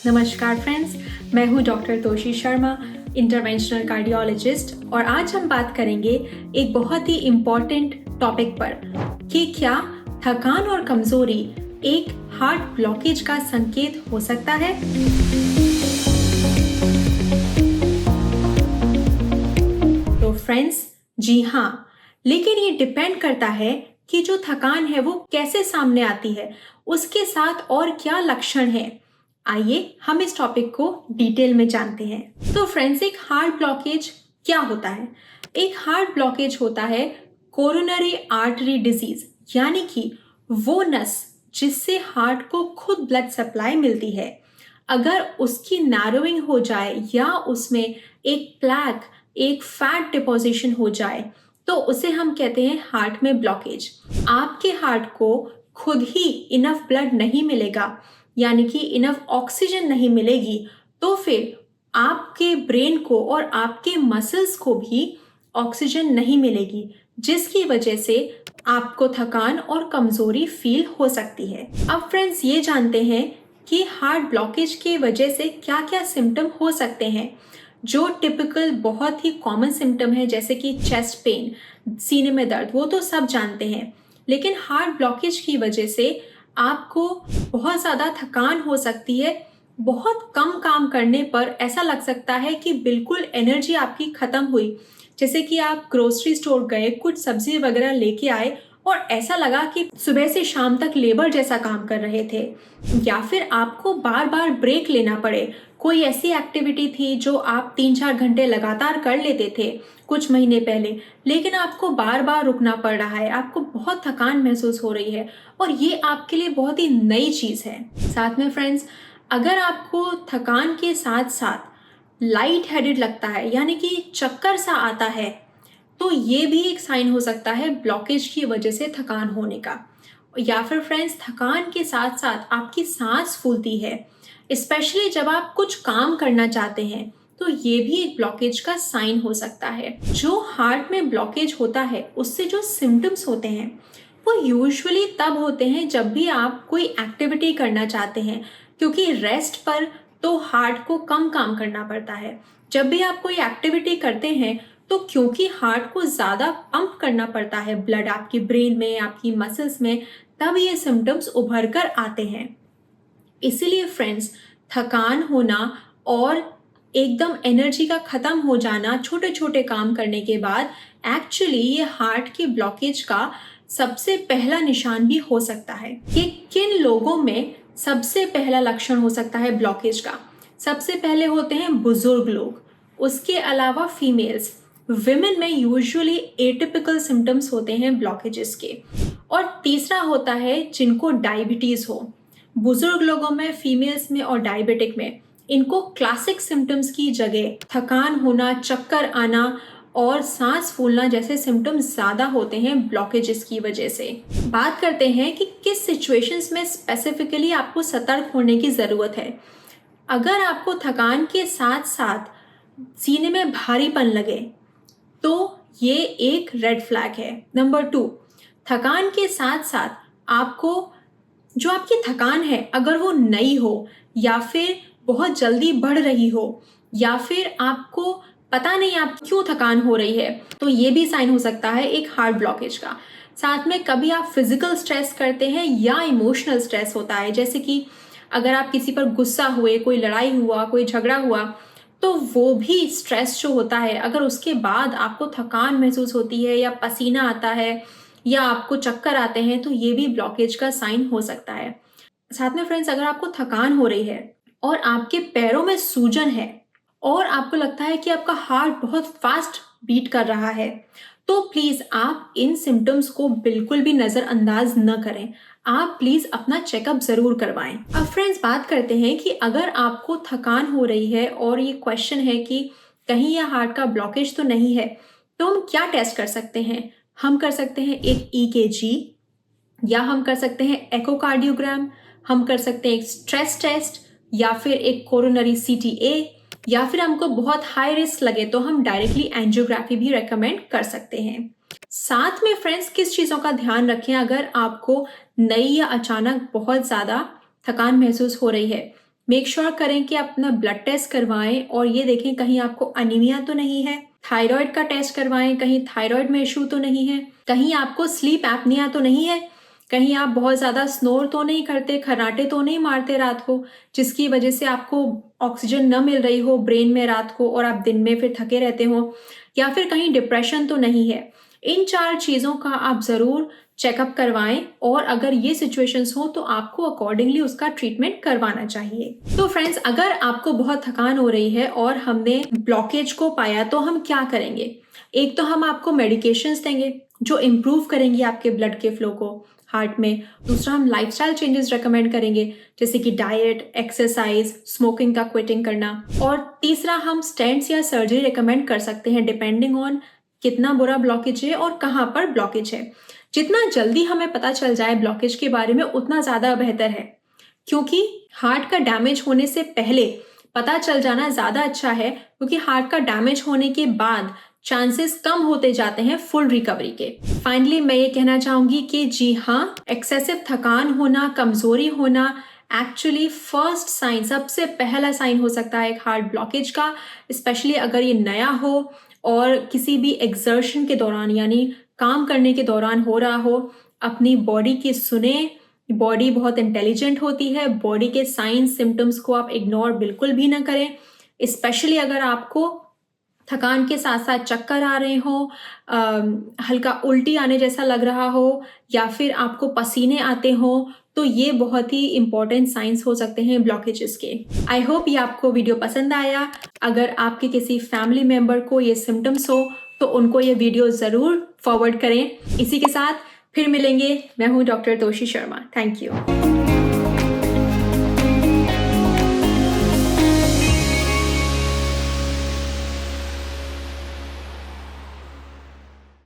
नमस्कार फ्रेंड्स, मैं हूं doctor Toshi Sharma, interventional cardiologist और आज हम बात करेंगे एक बहुत ही इम्पॉर्टेंट टॉपिक पर कि क्या थकान और कमजोरी एक हार्ट ब्लॉकेज का संकेत हो सकता है। तो फ्रेंड्स, जी हाँ, लेकिन ये डिपेंड करता है कि जो थकान है वो कैसे सामने आती है, उसके साथ और क्या लक्षण है। आइए हम इस टॉपिक को डिटेल में जानते हैं। तो फ्रेंड्स, एक हार्ट ब्लॉकेज क्या होता है? एक हार्ट ब्लॉकेज होता है कोरोनरी आर्टरी डिजीज, यानी कि वो नस जिससे हार्ट को खुद ब्लड सप्लाई मिलती है। अगर उसकी नैरोइंग हो जाए या उसमें एक प्लैक, एक फैट डिपोजिशन हो जाए तो उसे हम कहते हैं हार्ट में ब्लॉकेज। आपके हार्ट को खुद ही इनफ ब्लड नहीं मिलेगा, यानी कि इनफ ऑक्सीजन नहीं मिलेगी, तो फिर आपके ब्रेन को और आपके मसल्स को भी ऑक्सीजन नहीं मिलेगी, जिसकी वजह से आपको थकान और कमजोरी फील हो सकती है। अब फ्रेंड्स, ये जानते हैं कि हार्ट ब्लॉकेज की वजह से क्या क्या सिम्टम हो सकते हैं। जो टिपिकल बहुत ही कॉमन सिम्टम है जैसे कि चेस्ट पेन, सीने में दर्द, वो तो सब जानते हैं। लेकिन हार्ट ब्लॉकेज की वजह से आपको बहुत ज़्यादा थकान हो सकती है। बहुत कम काम करने पर ऐसा लग सकता है कि बिल्कुल एनर्जी आपकी ख़त्म हुई। जैसे कि आप ग्रोसरी स्टोर गए, कुछ सब्जी वगैरह लेके आए और ऐसा लगा कि सुबह से शाम तक लेबर जैसा काम कर रहे थे, या फिर आपको बार बार ब्रेक लेना पड़े। कोई ऐसी एक्टिविटी थी जो आप 3-4 घंटे लगातार कर लेते थे कुछ महीने पहले, लेकिन आपको बार बार रुकना पड़ रहा है, आपको बहुत थकान महसूस हो रही है और ये आपके लिए बहुत ही नई चीज़ है। साथ में फ्रेंड्स, अगर आपको थकान के साथ साथ लाइट हेडेड लगता है, यानी कि चक्कर सा आता है, तो ये भी एक साइन हो सकता है ब्लॉकेज की वजह से थकान होने का। या फिर फ्रेंड्स, थकान के साथ साथ आपकी सांस फूलती है, स्पेशली जब आप कुछ काम करना चाहते हैं, तो ये भी एक ब्लॉकेज का साइन हो सकता है। जो हार्ट में ब्लॉकेज होता है उससे जो सिम्टम्स होते हैं वो यूजुअली तब होते हैं जब भी आप कोई एक्टिविटी करना चाहते हैं, क्योंकि रेस्ट पर तो हार्ट को कम काम करना पड़ता है। जब भी आप कोई एक्टिविटी करते हैं तो क्योंकि हार्ट को ज़्यादा पंप करना पड़ता है ब्लड आपकी ब्रेन में, आपकी मसल्स में, तब ये सिम्टम्स उभर कर आते हैं। इसीलिए फ्रेंड्स, थकान होना और एकदम एनर्जी का ख़त्म हो जाना छोटे छोटे काम करने के बाद एक्चुअली ये हार्ट के ब्लॉकेज का सबसे पहला निशान भी हो सकता है। कि किन लोगों में सबसे पहला लक्षण हो सकता है ब्लॉकेज का? सबसे पहले होते हैं बुजुर्ग लोग, उसके अलावा फीमेल्स, विमेन में यूजुअली एटिपिकल सिम्टम्स होते हैं ब्लॉकेजेस के, और तीसरा होता है जिनको डायबिटीज़ हो। बुजुर्ग लोगों में, फीमेल्स में और डायबिटिक में इनको क्लासिक सिम्टम्स की जगह थकान होना, चक्कर आना और सांस फूलना जैसे सिम्टम्स ज़्यादा होते हैं ब्लॉकेजेस की वजह से। बात करते हैं कि किस सिचुएशंस में स्पेसिफिकली आपको सतर्क होने की ज़रूरत है। अगर आपको थकान के साथ साथ सीने में भारीपन लगे तो ये एक रेड फ्लैग है। नंबर 2, थकान के साथ साथ आपको जो आपकी थकान है अगर वो नई हो या फिर बहुत जल्दी बढ़ रही हो, या फिर आपको पता नहीं आप क्यों थकान हो रही है, तो ये भी साइन हो सकता है एक हार्ट ब्लॉकेज का। साथ में कभी आप फिजिकल स्ट्रेस करते हैं या इमोशनल स्ट्रेस होता है, जैसे कि अगर आप किसी पर गुस्सा हुए, कोई लड़ाई हुआ, कोई झगड़ा हुआ, तो वो भी स्ट्रेस जो होता है, अगर उसके बाद आपको थकान महसूस होती है या पसीना आता है या आपको चक्कर आते हैं, तो ये भी ब्लॉकेज का साइन हो सकता है। साथ में फ्रेंड्स, अगर आपको थकान हो रही है और आपके पैरों में सूजन है और आपको लगता है कि आपका हार्ट बहुत फास्ट बीट कर रहा है, तो प्लीज़ आप इन सिम्टम्स को बिल्कुल भी नज़रअंदाज न करें। आप प्लीज़ अपना चेकअप ज़रूर करवाएं। अब फ्रेंड्स, बात करते हैं कि अगर आपको थकान हो रही है और ये क्वेश्चन है कि कहीं यह हार्ट का ब्लॉकेज तो नहीं है, तो हम क्या टेस्ट कर सकते हैं? हम कर सकते हैं एक EKG, या हम कर सकते हैं एकोकार्डियोग्राम, हम कर सकते हैं एक स्ट्रेस टेस्ट, या फिर एक कोरोनरी CTA, या फिर हमको बहुत हाई रिस्क लगे तो हम डायरेक्टली एंजियोग्राफी भी रेकमेंड कर सकते हैं। साथ में फ्रेंड्स, किस चीज़ों का ध्यान रखें अगर आपको नई या अचानक बहुत ज़्यादा थकान महसूस हो रही है? मेक श्योर करें कि अपना ब्लड टेस्ट करवाएं और ये देखें कहीं आपको अनीमिया तो नहीं है। थायराइड का टेस्ट करवाएं, कहीं थायराइड में इशू तो नहीं है। कहीं आपको स्लीप एपनिया तो नहीं है। कहीं आप बहुत ज़्यादा स्नोर तो नहीं करते, खर्राटे तो नहीं मारते रात को, जिसकी वजह से आपको ऑक्सीजन न मिल रही हो ब्रेन में रात को और आप दिन में फिर थके रहते हो। या फिर कहीं डिप्रेशन तो नहीं है। इन 4 चीज़ों का आप ज़रूर चेकअप करवाएं और अगर ये सिचुएशंस हो तो आपको अकॉर्डिंगली उसका ट्रीटमेंट करवाना चाहिए। तो फ्रेंड्स, अगर आपको बहुत थकान हो रही है और हमने ब्लॉकेज को पाया तो हम क्या करेंगे? एक तो हम आपको मेडिकेशंस देंगे जो इम्प्रूव करेंगे आपके ब्लड के फ्लो को हार्ट में। दूसरा, हम लाइफस्टाइल चेंजेस रेकमेंड करेंगे जैसे कि डाइट, एक्सरसाइज, स्मोकिंग का क्विटिंग करना। और तीसरा, हम स्टेंट्स या सर्जरी रेकमेंड कर सकते हैं डिपेंडिंग ऑन कितना बुरा ब्लॉकेज है और कहाँ पर ब्लॉकेज है। जितना जल्दी हमें पता चल जाए ब्लॉकेज के बारे में उतना ज़्यादा बेहतर है, क्योंकि हार्ट का डैमेज होने से पहले पता चल जाना ज़्यादा अच्छा है, क्योंकि हार्ट का डैमेज होने के बाद चांसेस कम होते जाते हैं फुल रिकवरी के। फाइनली मैं ये कहना चाहूँगी कि जी हाँ, एक्सेसिव थकान होना, कमज़ोरी होना एक्चुअली फर्स्ट साइन, सबसे पहला साइन हो सकता है एक हार्ट ब्लॉकेज का, स्पेशली अगर ये नया हो और किसी भी एक्सर्शन के दौरान यानी काम करने के दौरान हो रहा हो। अपनी बॉडी की सुने, बॉडी बहुत इंटेलिजेंट होती है। बॉडी के साइंस सिम्टम्स को आप इग्नोर बिल्कुल भी ना करें, स्पेशली अगर आपको थकान के साथ साथ चक्कर आ रहे हो, हल्का उल्टी आने जैसा लग रहा हो या फिर आपको पसीने आते हो, तो ये बहुत ही इंपॉर्टेंट साइंस हो सकते हैं ब्लॉकेजेस के। आई होप ये आपको वीडियो पसंद आया। अगर आपके किसी फैमिली मेम्बर को ये सिम्टम्स हो तो उनको ये वीडियो ज़रूर फॉरवर्ड करें। इसी के साथ फिर मिलेंगे। मैं हूँ doctor Toshi Sharma. Thank you.